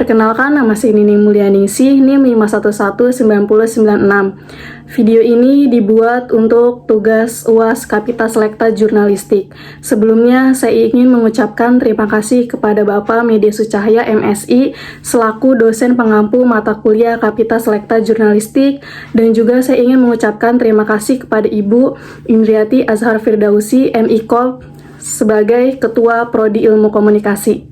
Perkenalkan, nama saya Nini Mulyaningsih, NIM 5119096. Video ini dibuat untuk tugas UAS Kapita Selekta Jurnalistik. Sebelumnya, saya ingin mengucapkan terima kasih kepada Bapak Media Sucahya MSI selaku dosen pengampu mata kuliah Kapita Selekta Jurnalistik, dan juga saya ingin mengucapkan terima kasih kepada Ibu Indriati Azhar Firdausi MIKOL sebagai Ketua Prodi Ilmu Komunikasi.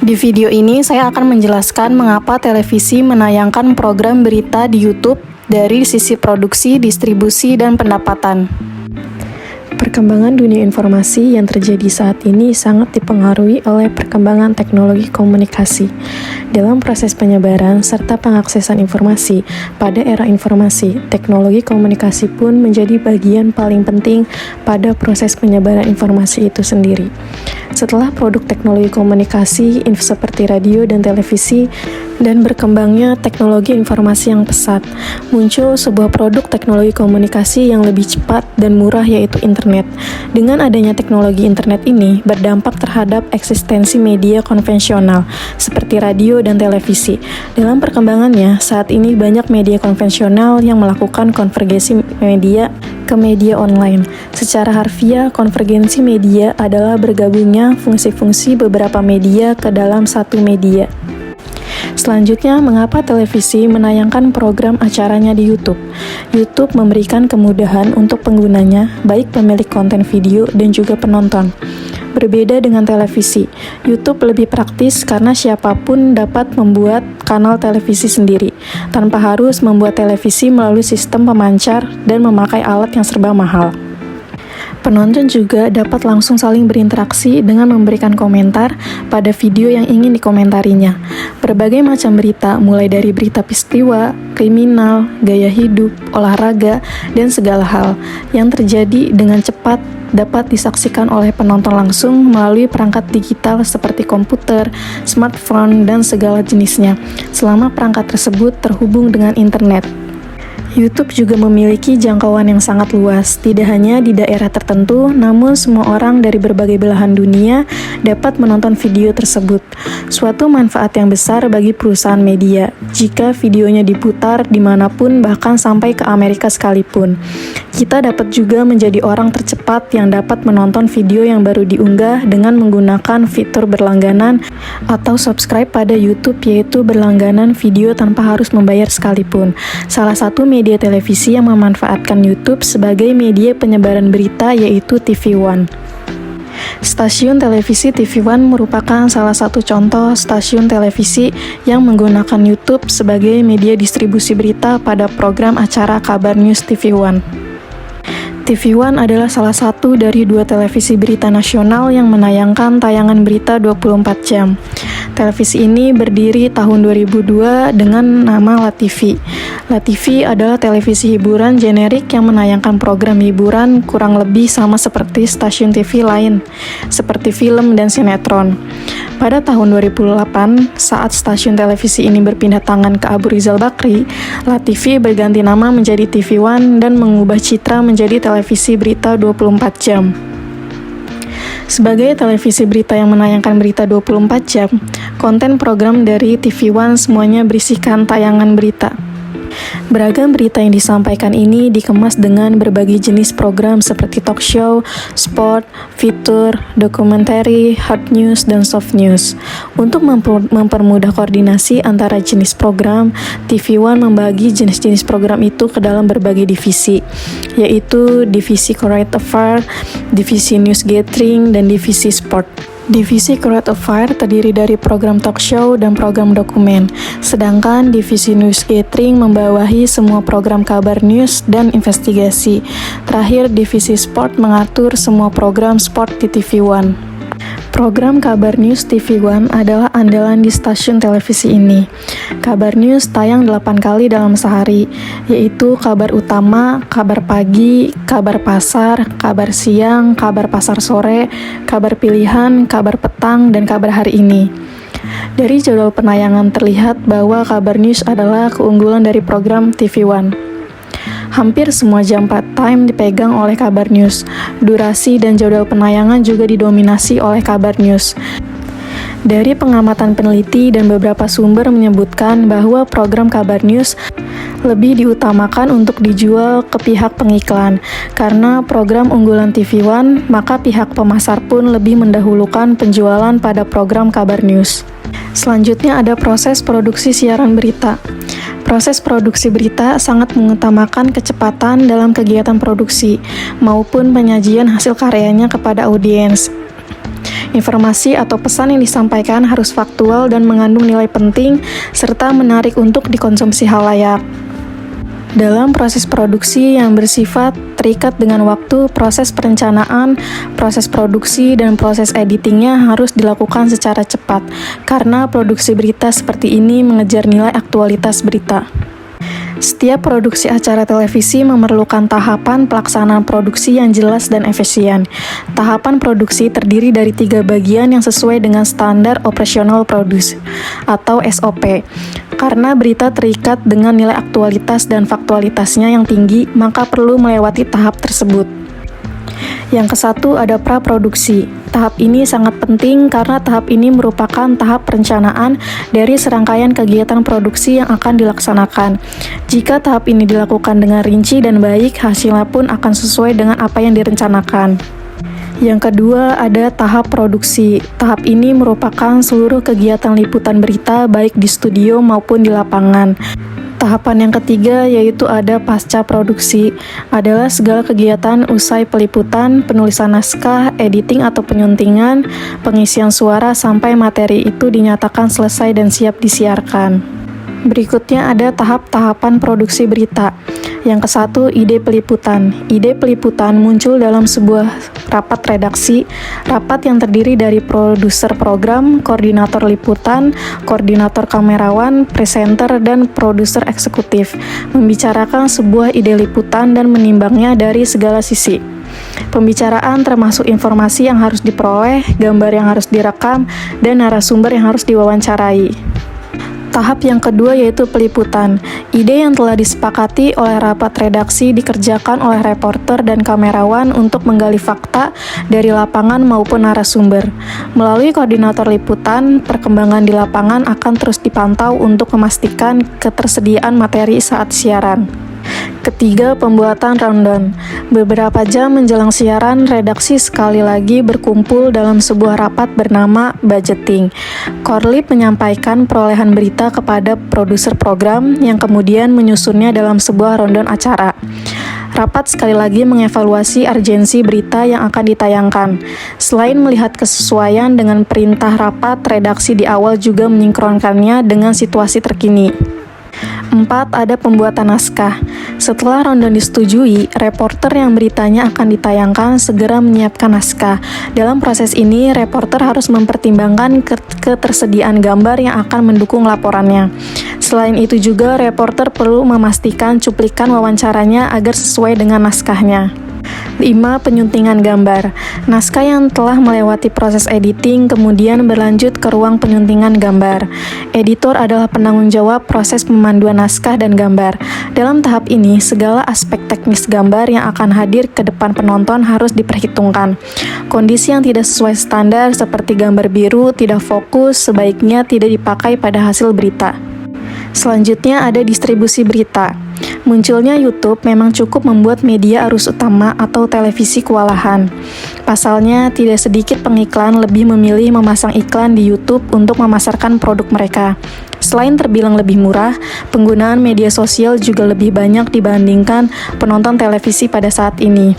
Di video ini saya akan menjelaskan mengapa televisi menayangkan program berita di YouTube dari sisi produksi, distribusi, dan pendapatan. Perkembangan dunia informasi yang terjadi saat ini sangat dipengaruhi oleh perkembangan teknologi komunikasi. Dalam proses penyebaran serta pengaksesan informasi, pada era informasi, teknologi komunikasi pun menjadi bagian paling penting pada proses penyebaran informasi itu sendiri. Setelah produk teknologi komunikasi seperti radio dan televisi, dan berkembangnya teknologi informasi yang pesat, muncul sebuah produk teknologi komunikasi yang lebih cepat dan murah, yaitu internet. Dengan adanya teknologi internet ini berdampak terhadap eksistensi media konvensional seperti radio dan televisi. Dalam perkembangannya, saat ini banyak media konvensional yang melakukan konvergensi media ke media online. Secara harfiah, konvergensi media adalah bergabungnya fungsi-fungsi beberapa media ke dalam satu media. Selanjutnya, mengapa televisi menayangkan program acaranya di YouTube? YouTube memberikan kemudahan untuk penggunanya, baik pemilik konten video dan juga penonton. Berbeda dengan televisi, YouTube lebih praktis karena siapapun dapat membuat kanal televisi sendiri, tanpa harus membuat televisi melalui sistem pemancar dan memakai alat yang serba mahal. Penonton juga dapat langsung saling berinteraksi dengan memberikan komentar pada video yang ingin dikomentarinya. Berbagai macam berita, mulai dari berita peristiwa, kriminal, gaya hidup, olahraga, dan segala hal yang terjadi dengan cepat dapat disaksikan oleh penonton langsung melalui perangkat digital seperti komputer, smartphone, dan segala jenisnya, selama perangkat tersebut terhubung dengan internet. YouTube juga memiliki jangkauan yang sangat luas, tidak hanya di daerah tertentu, namun semua orang dari berbagai belahan dunia dapat menonton video tersebut. Suatu manfaat yang besar bagi perusahaan media, jika videonya diputar dimanapun, bahkan sampai ke Amerika sekalipun. Kita dapat juga menjadi orang tercepat yang dapat menonton video yang baru diunggah dengan menggunakan fitur berlangganan atau subscribe pada YouTube, yaitu berlangganan video tanpa harus membayar sekalipun. Salah satu media televisi yang memanfaatkan YouTube sebagai media penyebaran berita yaitu TV One. Stasiun televisi TV One merupakan salah satu contoh stasiun televisi yang menggunakan YouTube sebagai media distribusi berita pada program acara Kabar News TV One. TV One adalah salah satu dari dua televisi berita nasional yang menayangkan tayangan berita 24 jam. Televisi ini berdiri tahun 2002 dengan nama LaTV. LaTV adalah televisi hiburan generik yang menayangkan program hiburan kurang lebih sama seperti stasiun TV lain, seperti film dan sinetron. Pada tahun 2008, saat stasiun televisi ini berpindah tangan ke Abu Rizal Bakri, LaTV berganti nama menjadi TV One dan mengubah citra menjadi televisi berita 24 jam. Sebagai televisi berita yang menayangkan berita 24 jam, konten program dari TV One semuanya berisikan tayangan berita. Beragam berita yang disampaikan ini dikemas dengan berbagai jenis program seperti talk show, sport, fitur, documentary, hard news, dan soft news. Untuk mempermudah koordinasi antara jenis program, TV One membagi jenis-jenis program itu ke dalam berbagai divisi, yaitu divisi Current Affair, divisi News Gathering, dan divisi Sport. Divisi Current Affair terdiri dari program talk show dan program dokumen, sedangkan divisi News Gathering membawahi semua program kabar news dan investigasi. Terakhir, divisi Sport mengatur semua program sport di TV One. Program Kabar News TV One adalah andalan di stasiun televisi ini. Kabar News tayang 8 kali dalam sehari, yaitu kabar utama, kabar pagi, kabar pasar, kabar siang, kabar pasar sore, kabar pilihan, kabar petang, dan kabar hari ini. Dari jadwal penayangan terlihat bahwa Kabar News adalah keunggulan dari program TV One. Hampir semua jam time dipegang oleh Kabar News. Durasi dan jadwal penayangan juga didominasi oleh Kabar News. Dari pengamatan peneliti dan beberapa sumber menyebutkan bahwa program Kabar News lebih diutamakan untuk dijual ke pihak pengiklan. Karena program unggulan TV One, maka pihak pemasar pun lebih mendahulukan penjualan pada program Kabar News. Selanjutnya ada proses produksi siaran berita. Proses produksi berita sangat mengutamakan kecepatan dalam kegiatan produksi maupun penyajian hasil karyanya kepada audiens. Informasi atau pesan yang disampaikan harus faktual dan mengandung nilai penting serta menarik untuk dikonsumsi halayak. Dalam proses produksi yang bersifat terikat dengan waktu, proses perencanaan, proses produksi, dan proses editingnya harus dilakukan secara cepat, karena produksi berita seperti ini mengejar nilai aktualitas berita. Setiap produksi acara televisi memerlukan tahapan pelaksanaan produksi yang jelas dan efisien. Tahapan produksi terdiri dari 3 bagian yang sesuai dengan standar operasional produksi atau SOP. Karena berita terikat dengan nilai aktualitas dan faktualitasnya yang tinggi, maka perlu melewati tahap tersebut. Yang kesatu ada praproduksi. Tahap ini sangat penting karena tahap ini merupakan tahap perencanaan dari serangkaian kegiatan produksi yang akan dilaksanakan. Jika tahap ini dilakukan dengan rinci dan baik, hasilnya pun akan sesuai dengan apa yang direncanakan. Yang kedua ada tahap produksi. Tahap ini merupakan seluruh kegiatan liputan berita baik di studio maupun di lapangan. Tahapan yang ketiga yaitu ada pasca produksi, adalah segala kegiatan usai peliputan, penulisan naskah, editing atau penyuntingan, pengisian suara sampai materi itu dinyatakan selesai dan siap disiarkan. Berikutnya ada tahap-tahapan produksi berita. Yang kesatu, ide peliputan. Ide peliputan muncul dalam sebuah rapat redaksi, rapat yang terdiri dari produser program, koordinator liputan, koordinator kamerawan, presenter, dan produser eksekutif, membicarakan sebuah ide liputan dan menimbangnya dari segala sisi. Pembicaraan termasuk informasi yang harus diperoleh, gambar yang harus direkam, dan narasumber yang harus diwawancarai. Tahap yang kedua yaitu peliputan. Ide yang telah disepakati oleh rapat redaksi dikerjakan oleh reporter dan kamerawan untuk menggali fakta dari lapangan maupun narasumber. Melalui koordinator liputan, perkembangan di lapangan akan terus dipantau untuk memastikan ketersediaan materi saat siaran. Ketiga, pembuatan rundown. Beberapa jam menjelang siaran, redaksi sekali lagi berkumpul dalam sebuah rapat bernama budgeting. Korlip menyampaikan perolehan berita kepada produser program yang kemudian menyusunnya dalam sebuah rundown acara. Rapat sekali lagi mengevaluasi urgensi berita yang akan ditayangkan. Selain melihat kesesuaian dengan perintah rapat, redaksi di awal juga menyingkronkannya dengan situasi terkini. 4. Ada pembuatan naskah. Setelah rundown disetujui, reporter yang beritanya akan ditayangkan segera menyiapkan naskah. Dalam proses ini, reporter harus mempertimbangkan ketersediaan gambar yang akan mendukung laporannya. Selain itu juga, reporter perlu memastikan cuplikan wawancaranya agar sesuai dengan naskahnya. 5. Penyuntingan gambar. Naskah yang telah melewati proses editing kemudian berlanjut ke ruang penyuntingan gambar. Editor adalah penanggung jawab proses pemanduan naskah dan gambar. Dalam tahap ini, segala aspek teknis gambar yang akan hadir ke depan penonton harus diperhitungkan. Kondisi yang tidak sesuai standar seperti gambar biru, tidak fokus, sebaiknya tidak dipakai pada hasil berita. Selanjutnya ada distribusi berita. Munculnya YouTube memang cukup membuat media arus utama atau televisi kewalahan. Pasalnya, tidak sedikit pengiklan lebih memilih memasang iklan di YouTube untuk memasarkan produk mereka. Selain terbilang lebih murah, penggunaan media sosial juga lebih banyak dibandingkan penonton televisi pada saat ini.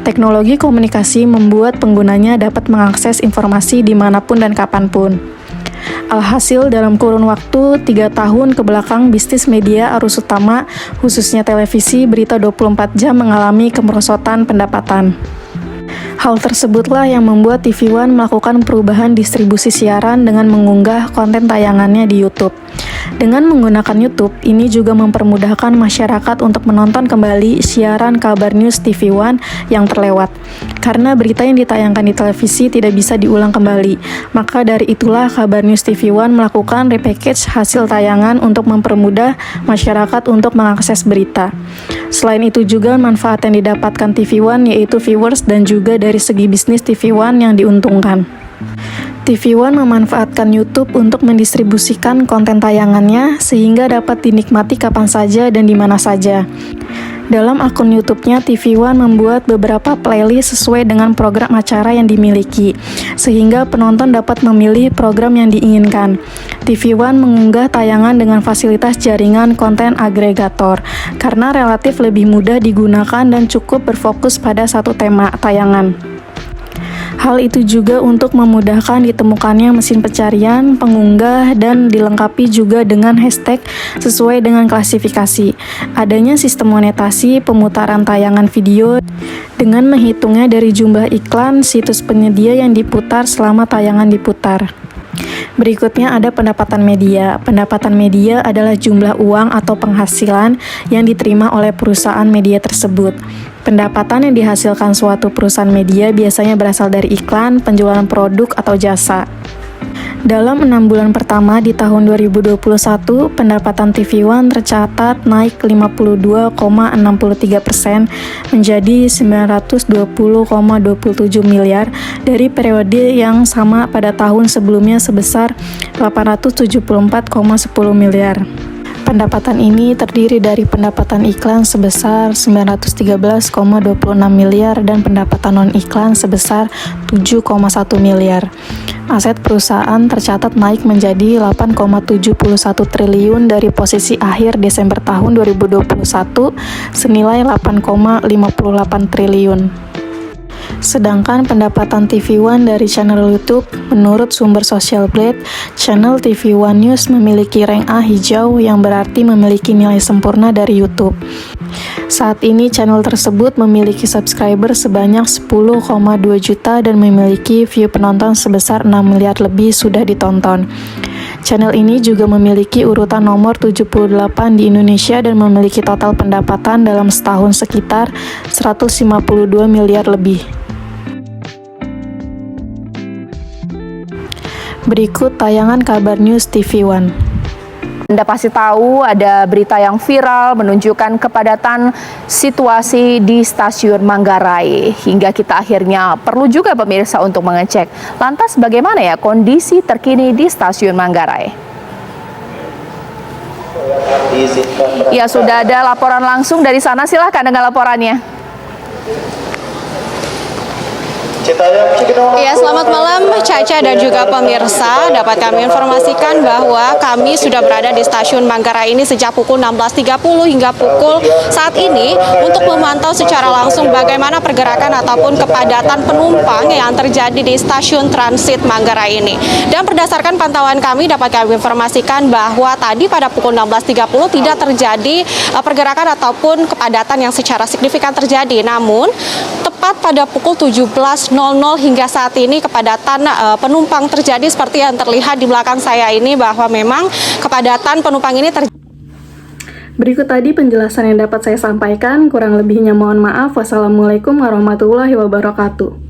Teknologi komunikasi membuat penggunanya dapat mengakses informasi dimanapun dan kapanpun. Alhasil, dalam kurun waktu 3 tahun ke belakang, bisnis media arus utama, khususnya televisi, berita 24 jam mengalami kemerosotan pendapatan. Hal tersebutlah yang membuat TV One melakukan perubahan distribusi siaran dengan mengunggah konten tayangannya di YouTube. Dengan menggunakan YouTube, ini juga mempermudahkan masyarakat untuk menonton kembali siaran Kabar News TV One yang terlewat. Karena berita yang ditayangkan di televisi tidak bisa diulang kembali, maka dari itulah Kabar News TV One melakukan repackage hasil tayangan untuk mempermudah masyarakat untuk mengakses berita. Selain itu juga manfaat yang didapatkan TV One yaitu viewers dan juga dari segi bisnis TV One yang diuntungkan. TV One memanfaatkan YouTube untuk mendistribusikan konten tayangannya sehingga dapat dinikmati kapan saja dan di mana saja. Dalam akun YouTube-nya, TV One membuat beberapa playlist sesuai dengan program acara yang dimiliki, sehingga penonton dapat memilih program yang diinginkan. TV One mengunggah tayangan dengan fasilitas jaringan konten agregator, karena relatif lebih mudah digunakan dan cukup berfokus pada satu tema tayangan. Hal itu juga untuk memudahkan ditemukannya mesin pencarian, pengunggah, dan dilengkapi juga dengan hashtag sesuai dengan klasifikasi. Adanya sistem monetasi pemutaran tayangan video dengan menghitungnya dari jumlah iklan situs penyedia yang diputar selama tayangan diputar. Berikutnya ada pendapatan media. Pendapatan media adalah jumlah uang atau penghasilan yang diterima oleh perusahaan media tersebut. Pendapatan yang dihasilkan suatu perusahaan media biasanya berasal dari iklan, penjualan produk, atau jasa. Dalam 6 bulan pertama di tahun 2021, pendapatan TV One tercatat naik 52,63% menjadi 920,27 miliar dari periode yang sama pada tahun sebelumnya sebesar 874,10 miliar. Pendapatan ini terdiri dari pendapatan iklan sebesar 913,26 miliar dan pendapatan non-iklan sebesar 7,1 miliar. Aset perusahaan tercatat naik menjadi 8,71 triliun dari posisi akhir Desember tahun 2021 senilai 8,58 triliun. Sedangkan pendapatan TV One dari channel YouTube, menurut sumber Social Blade, channel TV One News memiliki rank A hijau yang berarti memiliki nilai sempurna dari YouTube. Saat ini channel tersebut memiliki subscriber sebanyak 10,2 juta dan memiliki view penonton sebesar 6 miliar lebih sudah ditonton. Channel ini juga memiliki urutan nomor 78 di Indonesia dan memiliki total pendapatan dalam setahun sekitar 152 miliar lebih. Berikut tayangan kabar news TV One. Anda pasti tahu ada berita yang viral menunjukkan kepadatan situasi di stasiun Manggarai. Hingga kita akhirnya perlu juga pemirsa untuk mengecek. Lantas bagaimana ya kondisi terkini di stasiun Manggarai? Ya, sudah ada laporan langsung dari sana, silahkan dengan laporannya. Ya, selamat malam Caca dan juga pemirsa. Dapat kami informasikan bahwa kami sudah berada di stasiun Manggarai ini sejak pukul 16.30 hingga pukul saat ini untuk memantau secara langsung bagaimana pergerakan ataupun kepadatan penumpang yang terjadi di stasiun transit Manggarai ini. Dan berdasarkan pantauan kami dapat kami informasikan bahwa tadi pada pukul 16.30 tidak terjadi pergerakan ataupun kepadatan yang secara signifikan terjadi. Namun tepat pada pukul 17.00 hingga saat ini kepadatan penumpang terjadi seperti yang terlihat di belakang saya ini, bahwa memang kepadatan penumpang ini terjadi. Berikut tadi penjelasan yang dapat saya sampaikan, kurang lebihnya mohon maaf. Wassalamualaikum warahmatullahi wabarakatuh.